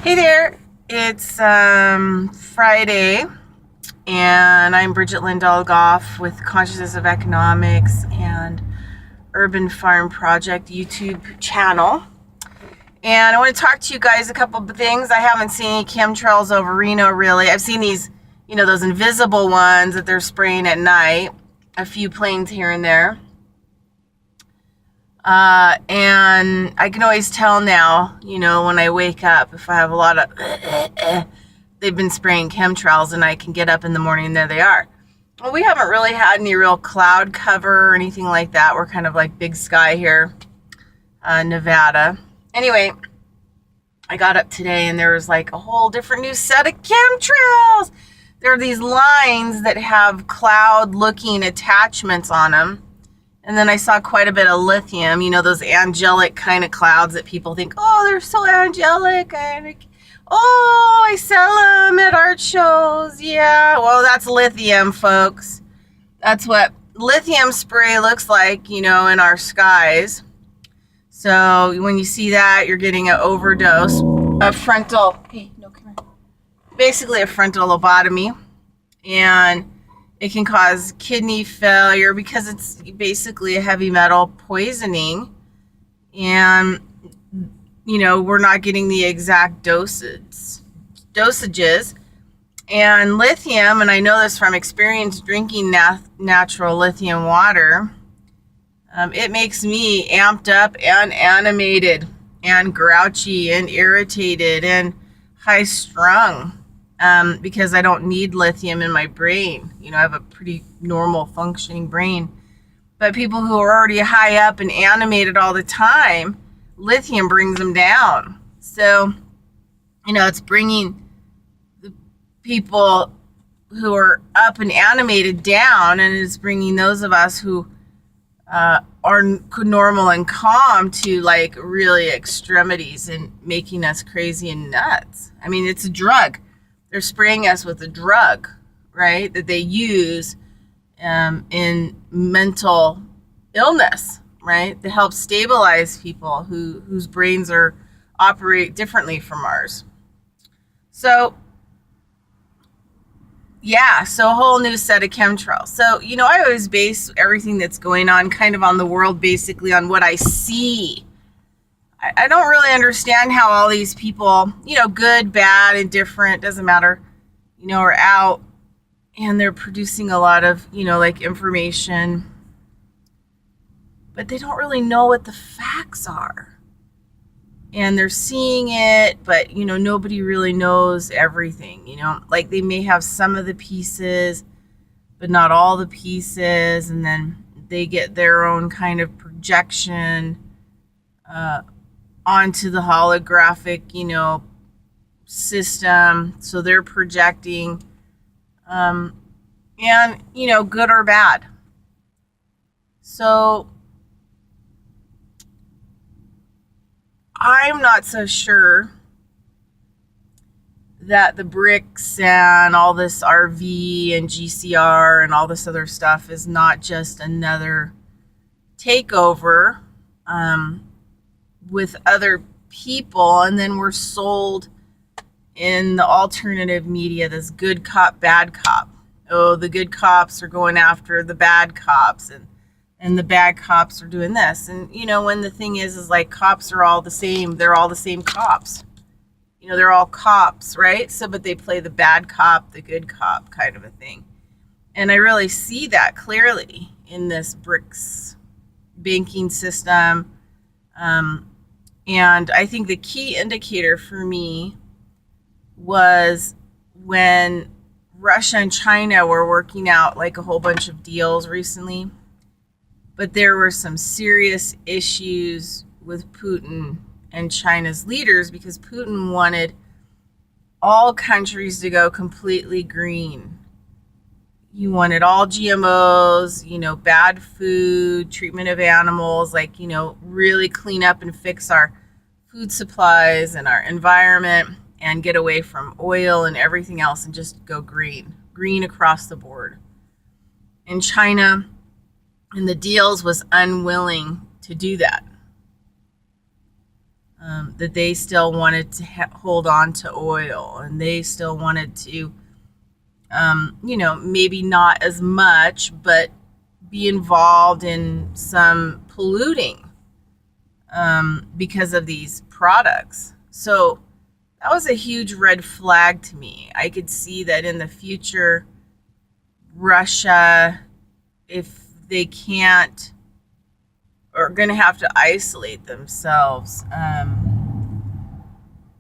Hey there, it's Friday, and I'm Bridget Lindahl Goff with Consciousness of Economics and Urban Farm Project YouTube channel. And I want to talk to you guys a couple of things. I haven't seen any chemtrails over Reno, really. I've seen these, those invisible ones that they're spraying at night, a few planes here and there. And I can always tell now, when I wake up, if I have a lot of, they've been spraying chemtrails, and I can get up in the morning and there they are. Well, we haven't really had any real cloud cover or anything like that. We're kind of like big sky here, Nevada. Anyway, I got up today and there was like a whole different new set of chemtrails. There are these lines that have cloud looking attachments on them. And then I saw quite a bit of lithium, those angelic kind of clouds that people think, oh, they're so angelic. Oh, I sell them at art shows. Yeah, well, that's lithium, folks. That's what lithium spray looks like, in our skies. So when you see that, you're getting an overdose, basically a frontal lobotomy. And it can cause kidney failure because it's basically a heavy metal poisoning. And, we're not getting the exact dosages. And lithium, and I know this from experience drinking natural lithium water, it makes me amped up and animated and grouchy and irritated and high strung. Because I don't need lithium in my brain. I have a pretty normal functioning brain. But people who are already high up and animated all the time, lithium brings them down. So, it's bringing the people who are up and animated down, and it's bringing those of us who are normal and calm to like really extremities and making us crazy and nuts. I mean, it's a drug. They're spraying us with a drug, right, that they use in mental illness, right, to help stabilize people whose brains operate differently from ours. So, yeah, so a whole new set of chemtrails. So, I always base everything that's going on kind of on the world, basically on what I see. I don't really understand how all these people, good, bad, indifferent, doesn't matter, are out and they're producing a lot of, like information, but they don't really know what the facts are. And they're seeing it, but, nobody really knows everything, like they may have some of the pieces, but not all the pieces. And then they get their own kind of projection, onto the holographic, system. So they're projecting, and, good or bad. So I'm not so sure that the BRICS and all this RV and GCR and all this other stuff is not just another takeover, with other people, and then we're sold in the alternative media this good cop, bad cop. Oh, the good cops are going after the bad cops, and the bad cops are doing this. And, when the thing is like cops are all the same, they're all the same cops. They're all cops, right? So, but they play the bad cop, the good cop kind of a thing. And I really see that clearly in this BRICS banking system. And I think the key indicator for me was when Russia and China were working out like a whole bunch of deals recently, but there were some serious issues with Putin and China's leaders because Putin wanted all countries to go completely green. He wanted all GMOs, bad food, treatment of animals, like, really clean up and fix our food supplies and our environment and get away from oil and everything else and just go green across the board. And China in the deals was unwilling to do that. that they still wanted to hold on to oil, and they still wanted to, maybe not as much, but be involved in some polluting because of these products. So that was a huge red flag to me. I could see that in the future, Russia, if they can't, are going to have to isolate themselves.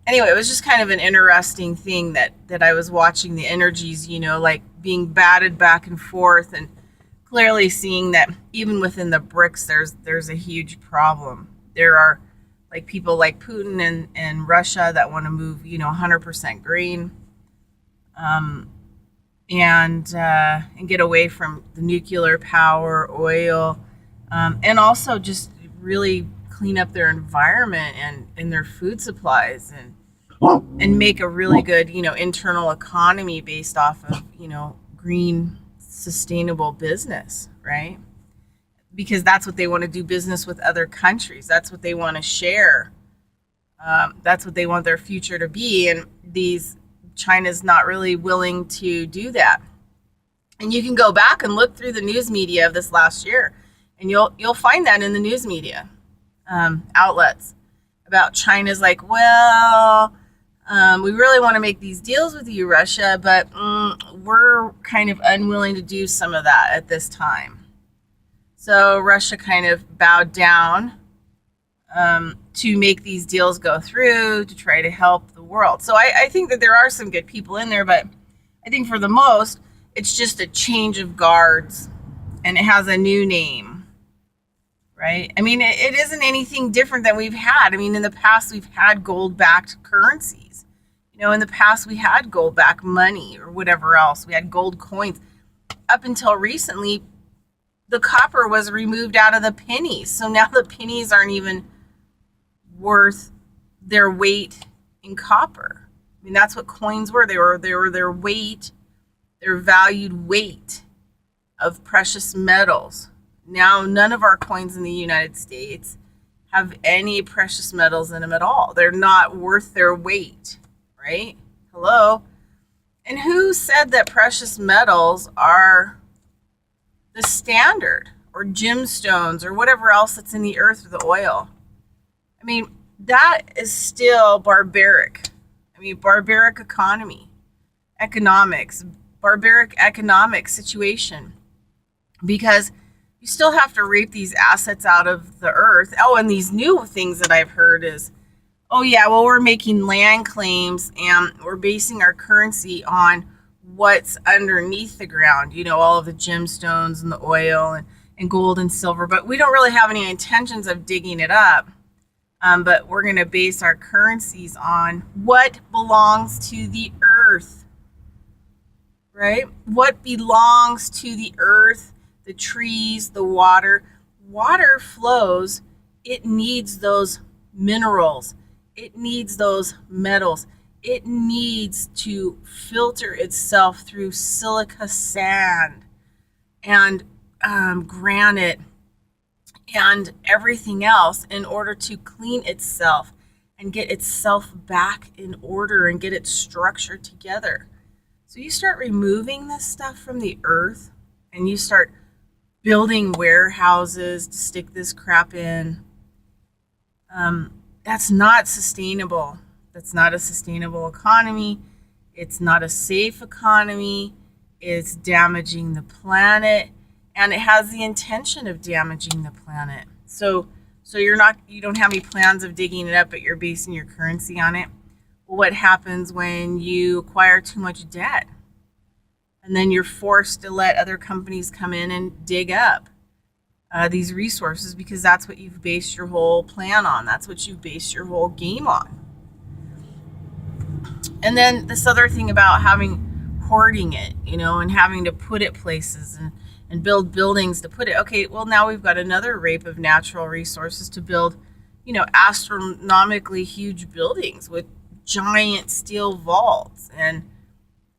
Anyway, it was just kind of an interesting thing that I was watching the energies, like being batted back and forth, and clearly seeing that even within the BRICS, there's a huge problem. There are like people like Putin and Russia that want to move, 100% green, and get away from the nuclear power, oil, and also just really clean up their environment and their food supplies, and make a really good, internal economy based off of, green, sustainable business, right? Because that's what they want to do business with other countries. That's what they want to share. That's what they want their future to be. And China's not really willing to do that. And you can go back and look through the news media of this last year, and you'll find that in the news media outlets about China's like, well, we really want to make these deals with you, Russia, but we're kind of unwilling to do some of that at this time. So Russia kind of bowed down to make these deals go through, to try to help the world. So I think that there are some good people in there, but I think for the most, it's just a change of guards, and it has a new name, right? I mean, it isn't anything different than we've had. I mean, in the past, we've had gold-backed currencies. In the past, we had gold-backed money or whatever else. We had gold coins. Up until recently, the copper was removed out of the pennies. So now the pennies aren't even worth their weight in copper. I mean, that's what coins were. They were their weight, their valued weight of precious metals. Now, none of our coins in the United States have any precious metals in them at all. They're not worth their weight, right? Hello? And who said that precious metals are the standard, or gemstones, or whatever else that's in the earth, or the oil? I mean, that is still barbaric. I mean, barbaric economics, barbaric economic situation, because you still have to rape these assets out of the earth. Oh, and these new things that I've heard is, oh yeah, well, we're making land claims and we're basing our currency on what's underneath the ground, all of the gemstones and the oil and gold and silver, but we don't really have any intentions of digging it up. But we're going to base our currencies on what belongs to the earth, right? What belongs to the earth, the trees, the water. Water flows. It needs those minerals. It needs those metals. It needs to filter itself through silica sand and granite and everything else in order to clean itself and get itself back in order and get its structure together. So you start removing this stuff from the earth, and you start building warehouses to stick this crap in. That's not sustainable. That's not a sustainable economy. It's not a safe economy. It's damaging the planet, and it has the intention of damaging the planet. So you don't have any plans of digging it up, but you're basing your currency on it. Well, what happens when you acquire too much debt? And then you're forced to let other companies come in and dig up these resources, because that's what you've based your whole plan on. That's what you've based your whole game on. And then this other thing about hoarding it, and having to put it places and build buildings to put it. Okay, well, now we've got another rape of natural resources to build, astronomically huge buildings with giant steel vaults. And,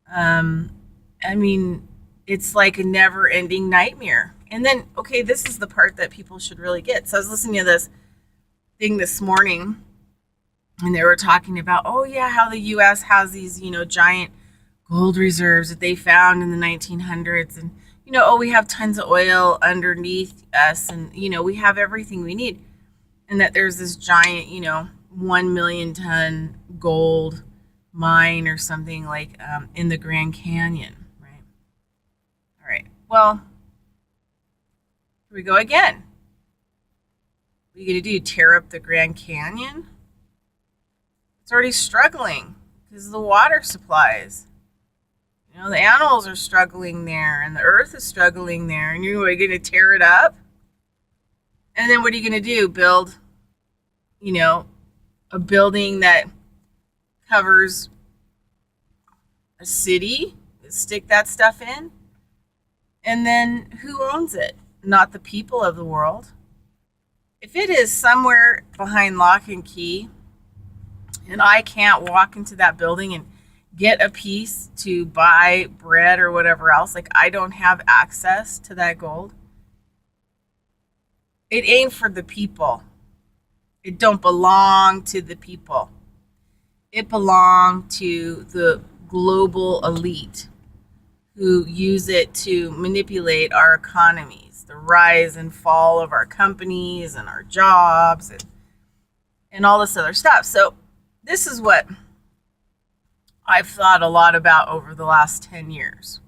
I mean, it's like a never-ending nightmare. And then, okay, this is the part that people should really get. So I was listening to this thing this morning, And they were talking about, oh yeah, how the US has these, giant gold reserves that they found in the 1900s. And, oh, we have tons of oil underneath us. And, we have everything we need. And that there's this giant, 1 million ton gold mine or something like in the Grand Canyon, right? All right. Well, here we go again. What are you going to do? Tear up the Grand Canyon? It's already struggling because of the water supplies. The animals are struggling there and the earth is struggling there, and you're going to tear it up? And then what are you going to do? Build, a building that covers a city? Stick that stuff in? And then who owns it? Not the people of the world. If it is somewhere behind lock and key, and I can't walk into that building and get a piece to buy bread or whatever else, like I don't have access to that gold, it ain't for the people. It don't belong to the people. It belonged to the global elite who use it to manipulate our economies, the rise and fall of our companies and our jobs and all this other stuff. So this is what I've thought a lot about over the last 10 years.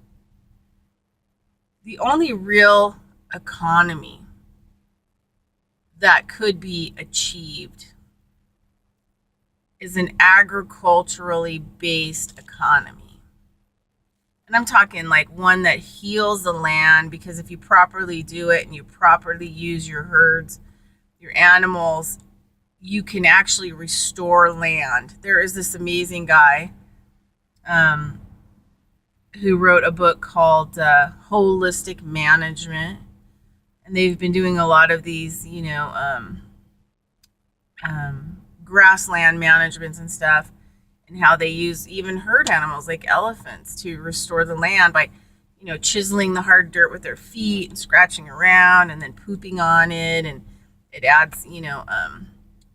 The only real economy that could be achieved is an agriculturally based economy. And I'm talking like one that heals the land, because if you properly do it and you properly use your herds, your animals, you can actually restore land. There is this amazing guy who wrote a book called Holistic Management. And they've been doing a lot of these, grassland managements and stuff, and how they use even herd animals like elephants to restore the land by, chiseling the hard dirt with their feet and scratching around and then pooping on it. And it adds,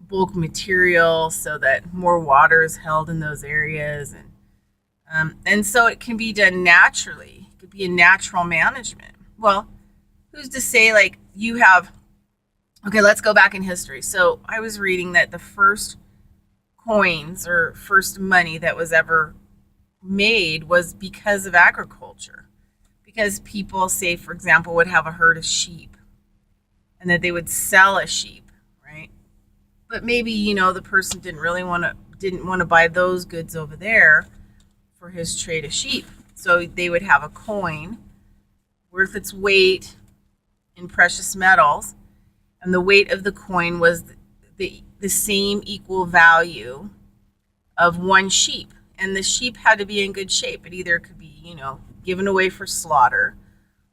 bulk material so that more water is held in those areas. And so it can be done naturally. It could be a natural management. Well, who's to say, like, you have, okay, let's go back in history. So I was reading that the first coins or first money that was ever made was because of agriculture. Because people, say, for example, would have a herd of sheep and that they would sell a sheep, right? But maybe, the person didn't want to buy those goods over there for his trade of sheep. So they would have a coin worth its weight in precious metals, and the weight of the coin was the same equal value of one sheep. And the sheep had to be in good shape. It either could be, given away for slaughter,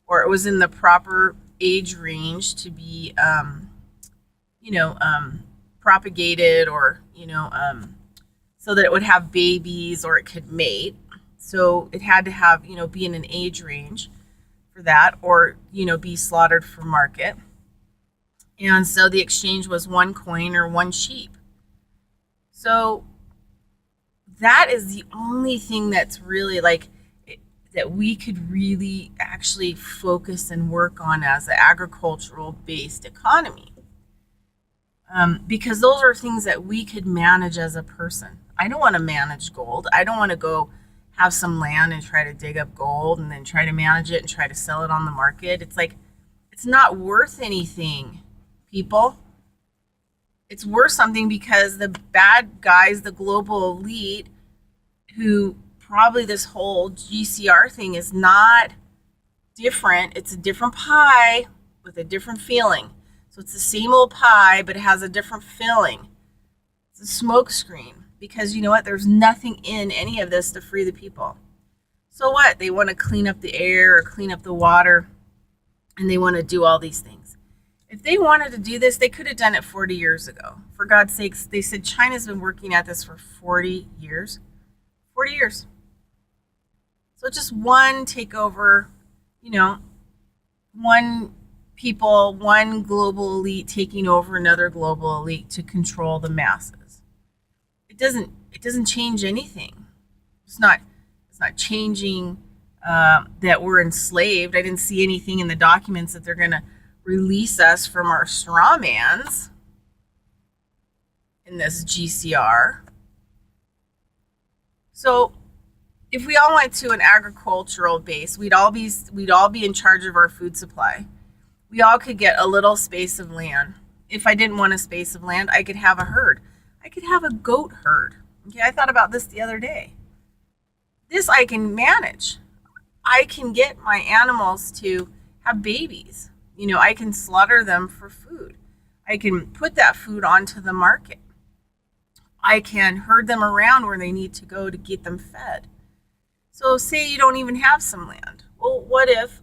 or it was in the proper age range to be, propagated, or, so that it would have babies or it could mate. So it had to have, be in an age range for that, or, be slaughtered for market. And so the exchange was one coin or one sheep. So that is the only thing that's really that we could really actually focus and work on as an agricultural based economy. Because those are things that we could manage as a person. I don't want to manage gold. I don't want to go have some land and try to dig up gold and then try to manage it and try to sell it on the market. It's like, it's not worth anything, people. It's worth something because the bad guys, the global elite, who probably this whole GCR thing is not different. It's a different pie with a different feeling. So it's the same old pie, but it has a different filling. It's a smoke screen, because you know what? There's nothing in any of this to free the people. So what? They want to clean up the air or clean up the water, and they want to do all these things. If they wanted to do this, they could have done it 40 years ago. For God's sakes, they said China's been working at this for 40 years. 40 years. So just one takeover, one people, one global elite taking over another global elite to control the masses. it doesn't change anything. It's not changing that we're enslaved. I didn't see anything in the documents that they're going to release us from our straw mans in this GCR. So if we all went to an agricultural base, we'd all be in charge of our food supply. We all could get a little space of land. If I didn't want a space of land, I could have a herd. I could have a goat herd. Okay, I thought about this the other day. This I can manage. I can get my animals to have babies. I can slaughter them for food. I can put that food onto the market. I can herd them around where they need to go to get them fed. So say you don't even have some land. Well, what if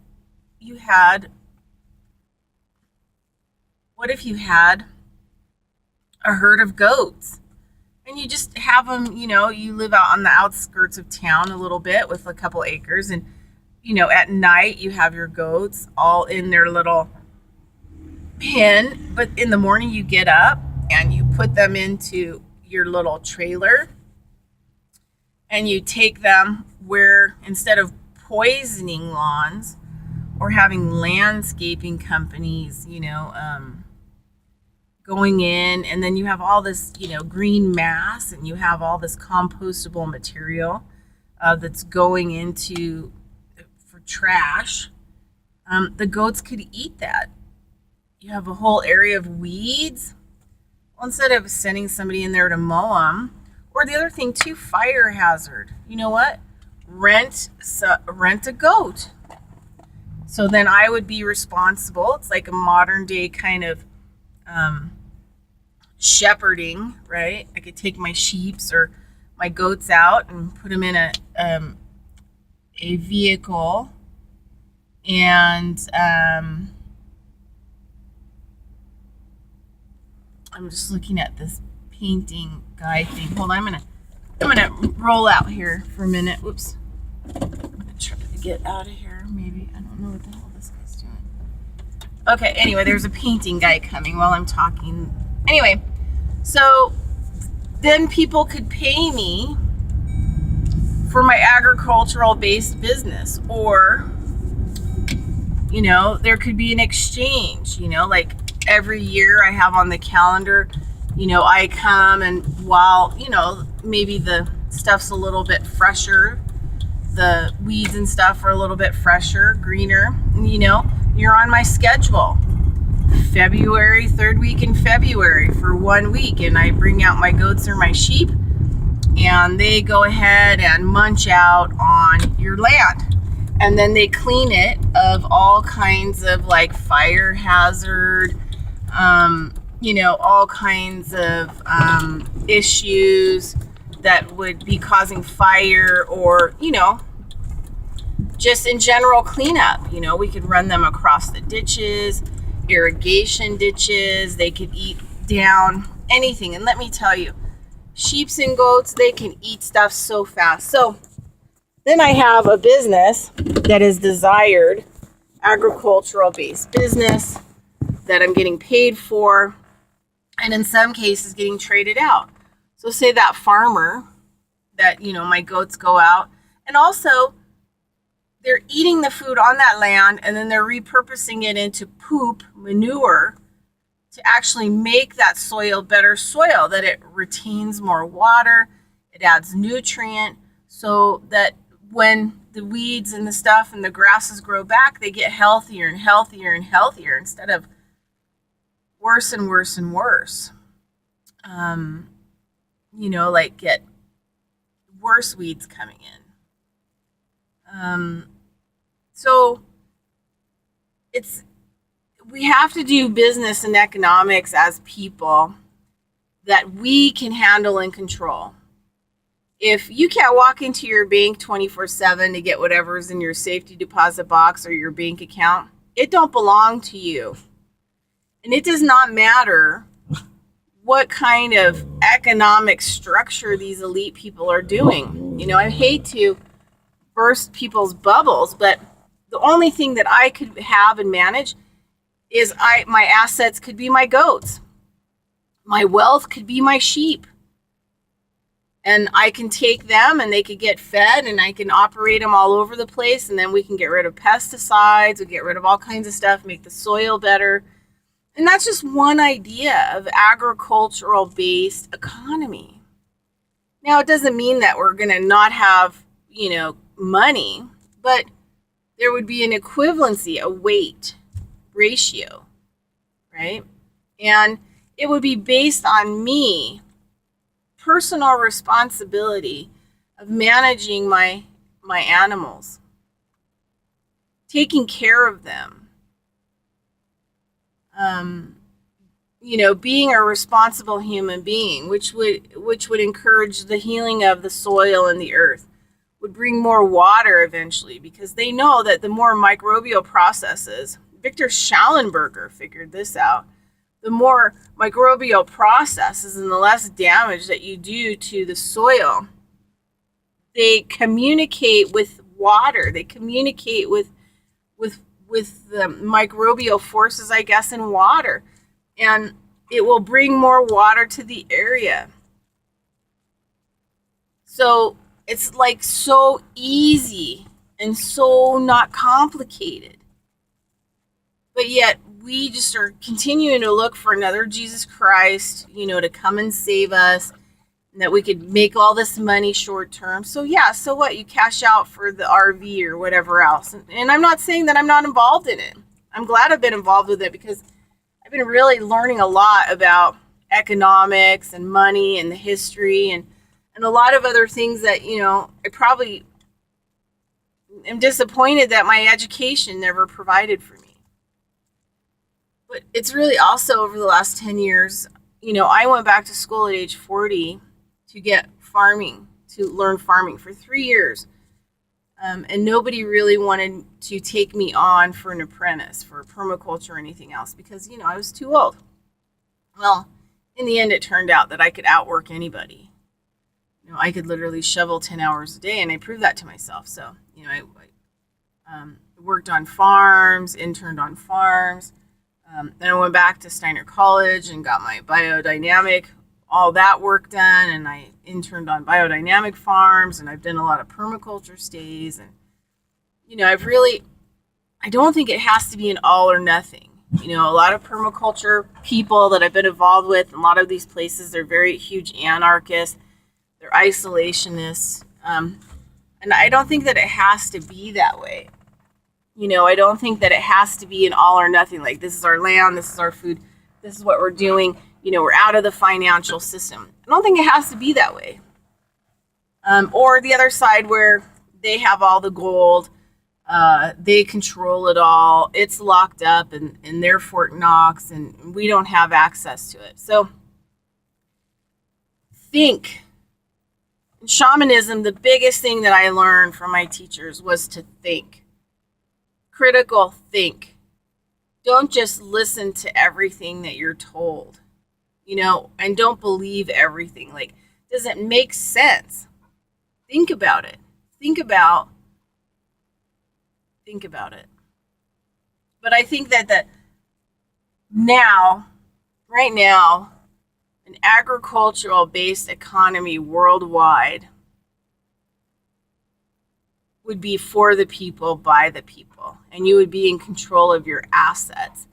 you had a herd of goats and you just have them, you live out on the outskirts of town a little bit with a couple acres, and at night you have your goats all in their little pen, but in the morning you get up and you put them into your little trailer and you take them where, instead of poisoning lawns or having landscaping companies, going in, and then you have all this, green mass, and you have all this compostable material that's going into for trash. The goats could eat that. You have a whole area of weeds. Well, instead of sending somebody in there to mow them, or the other thing too, fire hazard. You know what? Rent a goat. So then I would be responsible. It's like a modern day kind of shepherding, right? I could take my sheeps or my goats out and put them in a vehicle, and I'm just looking at this painting guy thing. Hold on, I'm gonna roll out here for a minute. Whoops. I'm gonna try to get out of here. Maybe I don't know what the hell this guy's doing. Okay. Anyway, there's a painting guy coming while I'm talking. Anyway, so then people could pay me for my agricultural based business, or there could be an exchange. Like every year I have on the calendar, I come, and while, maybe the stuff's a little bit fresher, the weeds and stuff are a little bit fresher, greener, you're on my schedule. February, third week in February for 1 week, and I bring out my goats or my sheep, and they go ahead and munch out on your land. And then they clean it of all kinds of like fire hazard, all kinds of issues that would be causing fire, or, just in general cleanup. We could run them across the ditches, irrigation ditches. They could eat down anything. And let me tell you, sheeps and goats, they can eat stuff so fast. So then I have a business that is desired, agricultural based business that I'm getting paid for, and in some cases getting traded out. So say that farmer that, my goats go out, and also they're eating the food on that land, and then they're repurposing it into poop, manure, to actually make that soil better soil, that it retains more water, it adds nutrient, so that when the weeds and the stuff and the grasses grow back, they get healthier and healthier and healthier, instead of worse and worse and worse. Like get worse weeds coming in. So we have to do business and economics as people that we can handle and control. If you can't walk into your bank 24/7 to get whatever's in your safety deposit box or your bank account, it don't belong to you. And it does not matter what kind of economic structure these elite people are doing. I hate to burst people's bubbles, but the only thing that I could have and manage is my assets could be my goats. My wealth could be my sheep. And I can take them and they could get fed and I can operate them all over the place. And then we can get rid of pesticides, we get rid of all kinds of stuff, make the soil better. And that's just one idea of agricultural-based economy. Now, it doesn't mean that we're going to not have, money, but there would be an equivalency, a weight ratio, right? And it would be based on me, personal responsibility of managing my animals, taking care of them, being a responsible human being, which would encourage the healing of the soil and the earth, would bring more water eventually, because they know that the more microbial processes, Victor Schallenberger figured this out, the more microbial processes and the less damage that you do to the soil, they communicate with water, they communicate with the microbial forces, I guess, in water. And it will bring more water to the area. So it's like so easy and so not complicated. But yet we just are continuing to look for another Jesus Christ, to come and save us, and that we could make all this money short term. So yeah, so what? You cash out for the RV or whatever else. And I'm not saying that I'm not involved in it. I'm glad I've been involved with it, because I've been really learning a lot about economics and money and the history and a lot of other things that, I probably am disappointed that my education never provided for me. But it's really also over the last 10 years, I went back to school at age 40 to get farming, to learn farming for 3 years. And nobody really wanted to take me on for an apprentice, for permaculture or anything else, because, I was too old. Well, in the end, it turned out that I could outwork anybody. I could literally shovel 10 hours a day, and I proved that to myself. So, I worked on farms, interned on farms. Then I went back to Steiner College and got my biodynamic, all that work done, and I interned on biodynamic farms, and I've done a lot of permaculture stays, and I don't think it has to be an all or nothing. A lot of permaculture people that I've been involved with, a lot of these places, they're very huge anarchists, they're isolationists, and I don't think that it has to be that way. I don't think that it has to be an all or nothing, like this is our land, this is our food, this is what we're doing. We're out of the financial system. I don't think it has to be that way. Or the other side where they have all the gold, they control it all, it's locked up in their Fort Knox, and we don't have access to it. So think. In shamanism, the biggest thing that I learned from my teachers was to think. Critical think. Don't just listen to everything that you're told. And don't believe everything. Like, does it make sense? Think about it. Think about it. But I think that right now, an agricultural-based economy worldwide would be for the people, by the people. And you would be in control of your assets.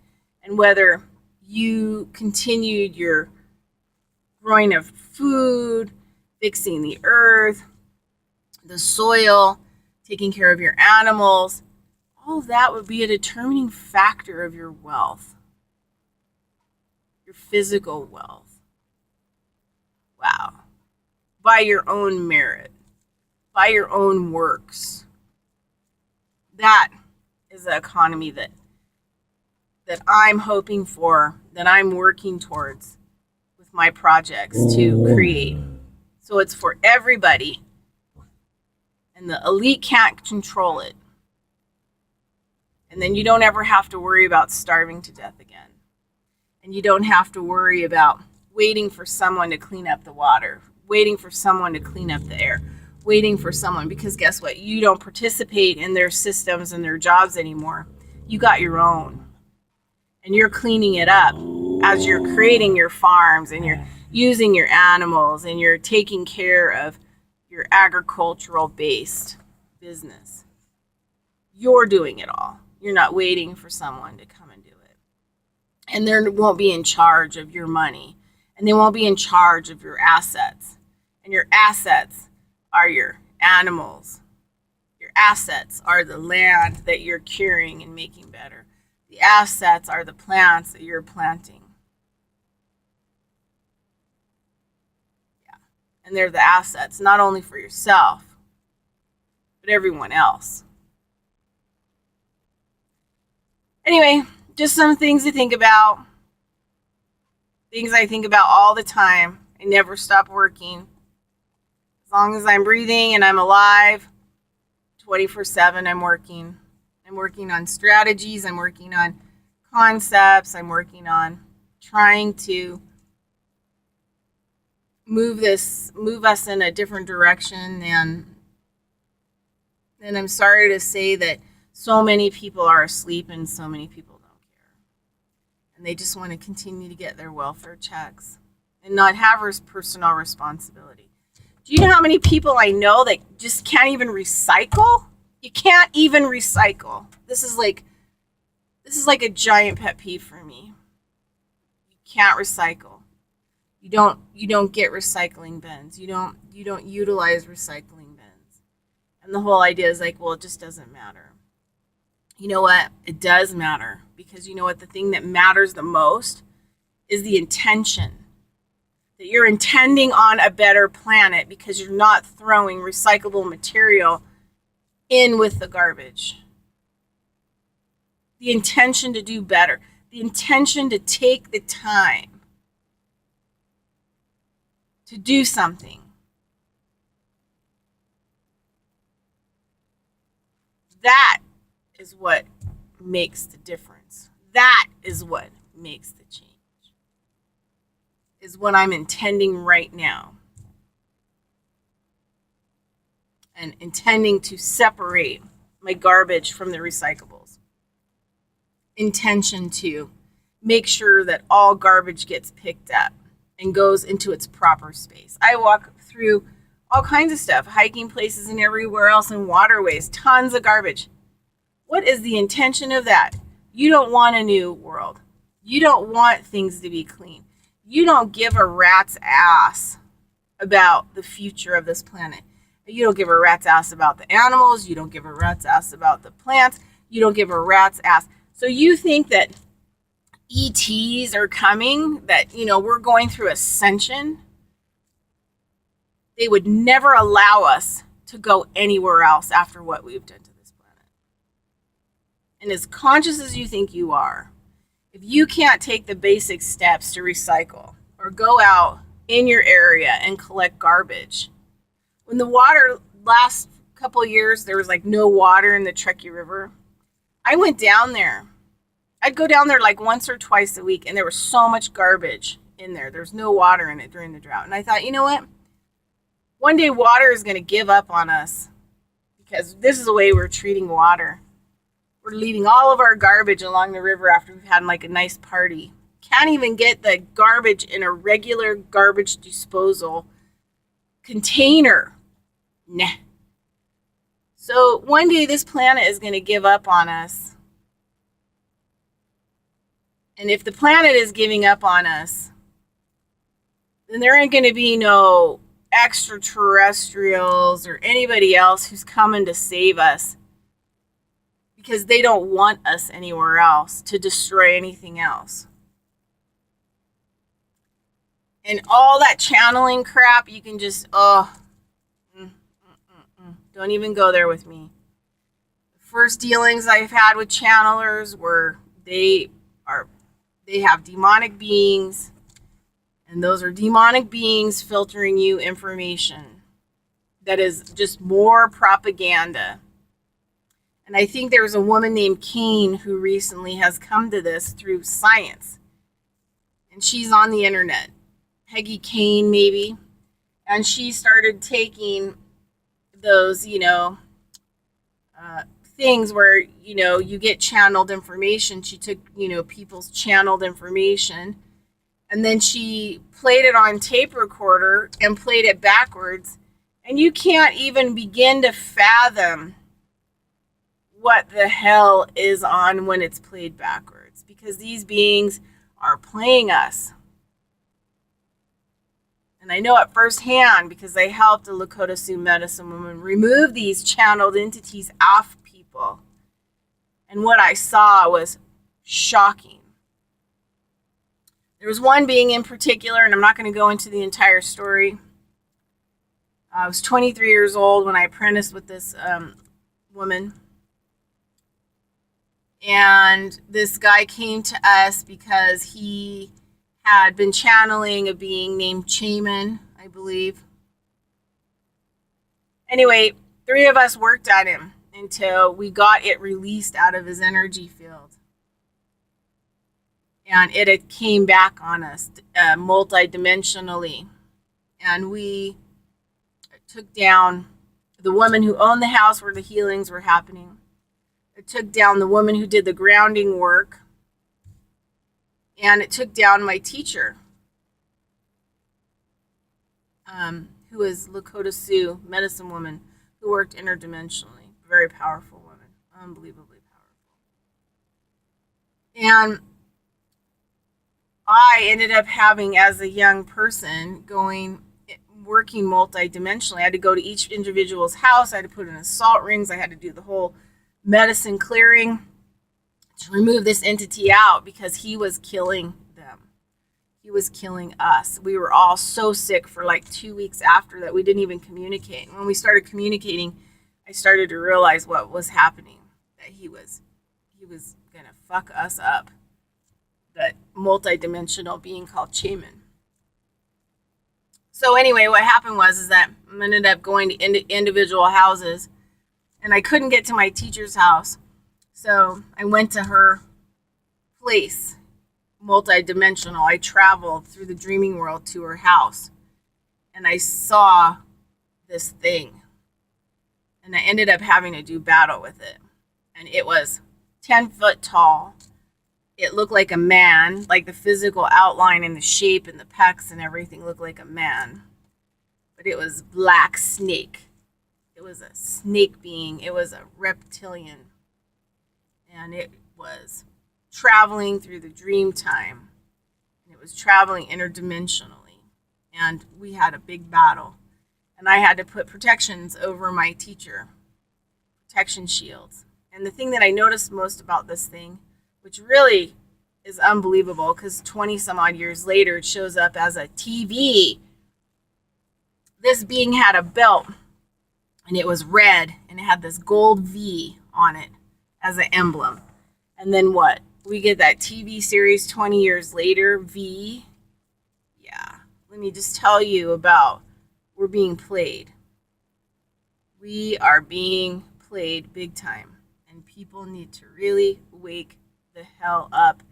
And whether you continued your growing of food, fixing the earth, the soil, taking care of your animals, all of that would be a determining factor of your wealth, your physical wealth. Wow. By your own merit, by your own works. That is the economy that I'm hoping for, that I'm working towards with my projects to create. So it's for everybody. And the elite can't control it. And then you don't ever have to worry about starving to death again. And you don't have to worry about waiting for someone to clean up the water, waiting for someone to clean up the air, waiting for someone, because guess what? You don't participate in their systems and their jobs anymore. You got your own. And you're cleaning it up as you're creating your farms and using your animals and you're taking care of your agricultural based business. You're doing it all. You're not waiting for someone to come and do it. And they won't be in charge of your money. And they won't be in charge of your assets. And your assets are your animals. Your assets are the land that you're curing and making better. The assets are the plants that you're planting. Yeah. And they're the assets, not only for yourself, but everyone else. Anyway, just some things to think about. Things I think about all the time. I never stop working. As long as I'm breathing and I'm alive, 24/7 I'm working. I'm working on strategies. I'm working on concepts. I'm working on trying to move us in a different direction. And I'm sorry to say that so many people are asleep and so many people don't care. And they just want to continue to get their welfare checks and not have personal responsibility. Do you know how many people I know that just can't even recycle? You can't even recycle. This is like a giant pet peeve for me. You can't recycle. You don't get recycling bins. You don't utilize recycling bins. And the whole idea is like, well, it just doesn't matter. You know what? It does matter, because you know what? The thing that matters the most is the intention. That you're intending on a better planet because you're not throwing recyclable material in with the garbage. The intention to do better. The intention to take the time to do something. That is what makes the difference. That is what makes the change. Is what I'm intending right now. And intending to separate my garbage from the recyclables. Intention to make sure that all garbage gets picked up and goes into its proper space. I walk through all kinds of stuff, hiking places and everywhere else, and waterways, tons of garbage. What is the intention of that? You don't want a new world. You don't want things to be clean. You don't give a rat's ass about the future of this planet. You don't give a rat's ass about the animals. You don't give a rat's ass about the plants. You don't give a rat's ass. So you think that ETs are coming, that, we're going through ascension? They would never allow us to go anywhere else after what we've done to this planet. And as conscious as you think you are, if you can't take the basic steps to recycle or go out in your area and collect garbage, when the water last couple of years, there was like no water in the Truckee River. I went down there. I'd go down there like once or twice a week, and there was so much garbage in there. There's no water in it during the drought. And I thought, you know what? One day water is going to give up on us, because this is the way we're treating water. We're leaving all of our garbage along the river after we've had like a nice party. Can't even get the garbage in a regular garbage disposal container. Nah. So one day this planet is going to give up on us. And if the planet is giving up on us, then there ain't going to be no extraterrestrials or anybody else who's coming to save us, because they don't want us anywhere else to destroy anything else. And all that channeling crap, you can just, don't even go there with me. The first dealings I've had with channelers were they have demonic beings, and those are demonic beings filtering you information that is just more propaganda. And I think there was a woman named Kane who recently has come to this through science. And she's on the internet. Peggy Kane, maybe. And she started taking those, things where, you get channeled information. She took, people's channeled information And then she played it on tape recorder and played it backwards. And you can't even begin to fathom what the hell is on when it's played backwards, because these beings are playing us. And I know it firsthand because I helped a Lakota Sioux medicine woman remove these channeled entities off people. And what I saw was shocking. There was one being in particular, and I'm not going to go into the entire story. I was 23 years old when I apprenticed with this woman. And this guy came to us because he had been channeling a being named Shaman, I believe. Anyway, 3 of us worked on him until we got it released out of his energy field. And it came back on us multidimensionally. And we took down the woman who owned the house where the healings were happening. It took down the woman who did the grounding work. And it took down my teacher, who is Lakota Sioux medicine woman who worked interdimensionally. Very powerful woman. Unbelievably powerful. And I ended up having, as a young person, working multidimensionally. I had to go to each individual's house. I had to put in salt rings. I had to do the whole medicine clearing to remove this entity out because he was killing them. He was killing us. We were all so sick for like 2 weeks after that we didn't even communicate. When we started communicating, I started to realize what was happening, that he was going to fuck us up. That multidimensional being called Shaman. So anyway, what happened was that I ended up going to individual houses, and I couldn't get to my teacher's house. So I went to her place, multidimensional. I traveled through the dreaming world to her house, and I saw this thing. And I ended up having to do battle with it. And it was 10 foot tall. It looked like a man, like the physical outline and the shape and the pecs and everything looked like a man. But it was black snake. It was a snake being. It was a reptilian. And it was traveling through the dream time. And it was traveling interdimensionally. And we had a big battle. And I had to put protections over my teacher. Protection shields. And the thing that I noticed most about this thing, which really is unbelievable because 20 some odd years later it shows up as a TV. This being had a belt and it was red and it had this gold V on it as an emblem. And then what? We get that TV series 20 years later, V. Yeah, let me just tell you about we're being played. We are being played big time. And people need to really wake the hell up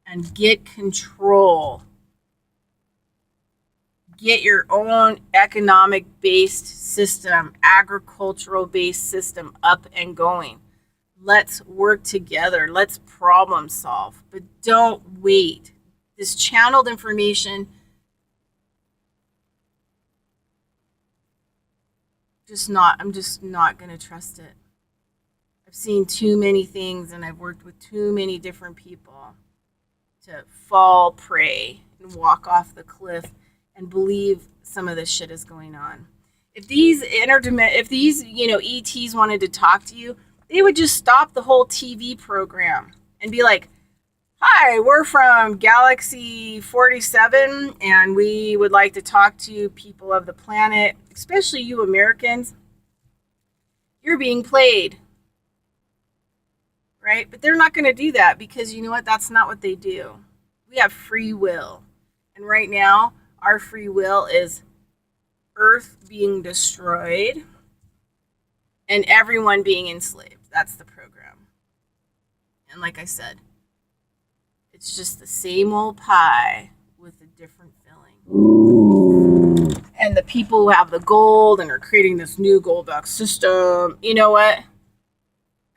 and get control. Get your own economic based system, agricultural based system up and going. Let's work together. Let's problem solve. But don't wait. This channeled information, I'm just not going to trust it. I've seen too many things and I've worked with too many different people to fall prey and walk off the cliff and believe some of this shit is going on. If these ETs wanted to talk to you, they would just stop the whole TV program and be like, "Hi, we're from Galaxy 47 and we would like to talk to you people of the planet, especially you Americans. You're being played." Right? But they're not going to do that because you know what? That's not what they do. We have free will. And right now, our free will is Earth being destroyed and everyone being enslaved. That's the program. And like I said, it's just the same old pie with a different filling. And the people who have the gold and are creating this new gold box system, you know what?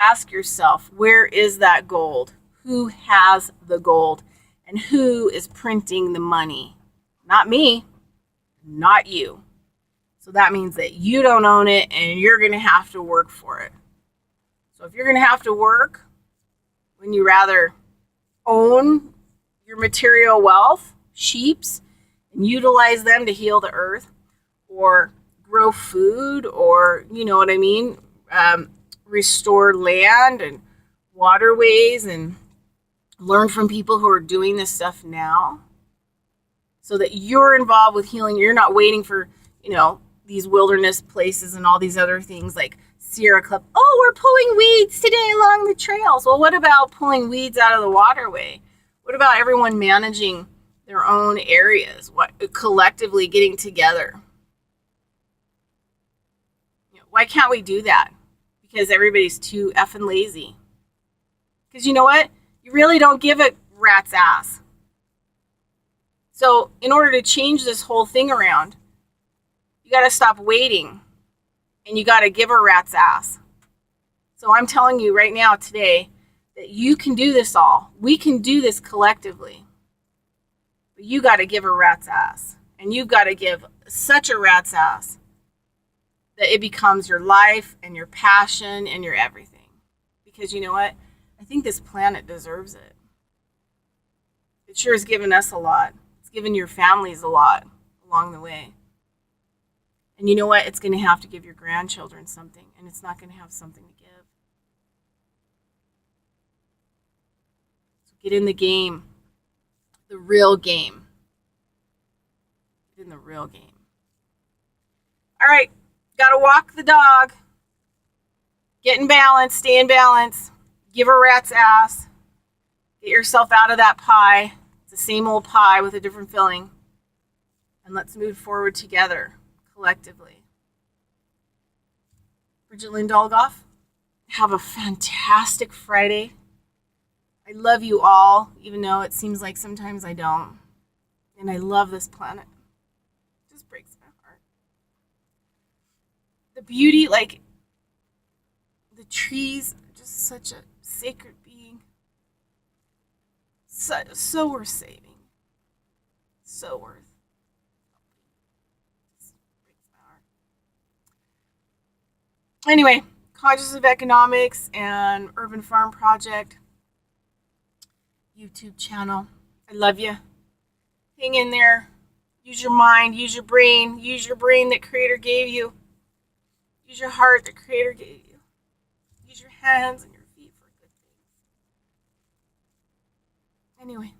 Ask yourself, where is that gold? Who has the gold? And who is printing the money? Not me, not you. So that means that you don't own it and you're going to have to work for it. So if you're going to have to work, wouldn't you rather own your material wealth, sheeps, and utilize them to heal the earth, or grow food, or, you know what I mean, restore land and waterways, and learn from people who are doing this stuff now, so that you're involved with healing. You're not waiting for, these wilderness places and all these other things like Sierra Club. Oh, we're pulling weeds today along the trails. Well, what about pulling weeds out of the waterway? What about everyone managing their own areas? What, collectively getting together? Why can't we do that? Because everybody's too effing lazy. Because you know what? You really don't give a rat's ass. So in order to change this whole thing around, you got to stop waiting, and you got to give a rat's ass. So I'm telling you right now today that you can do this all. We can do this collectively. But you got to give a rat's ass. And you've got to give such a rat's ass that it becomes your life and your passion and your everything. Because you know what? I think this planet deserves it. It sure has given us a lot. It's given your families a lot along the way. And you know what? It's going to have to give your grandchildren something, and it's not going to have something to give. So get in the game. The real game. Get in the real game. All right. Got to walk the dog. Get in balance. Stay in balance. Give a rat's ass. Get yourself out of that pie. It's the same old pie with a different filling. And let's move forward together, collectively. Bridget Lynn Dolgoff, have a fantastic Friday. I love you all, even though it seems like sometimes I don't. And I love this planet. It just breaks my heart. The beauty, like the trees, are just such a sacred being. So worth saving. So worth. Just breaks my heart. Anyway, Conscious of Economics and Urban Farm Project YouTube channel. I love you. Hang in there. Use your mind. Use your brain. Use your brain that Creator gave you. Use your heart that Creator gave you. Use your hands and your feet for good things. Anyway.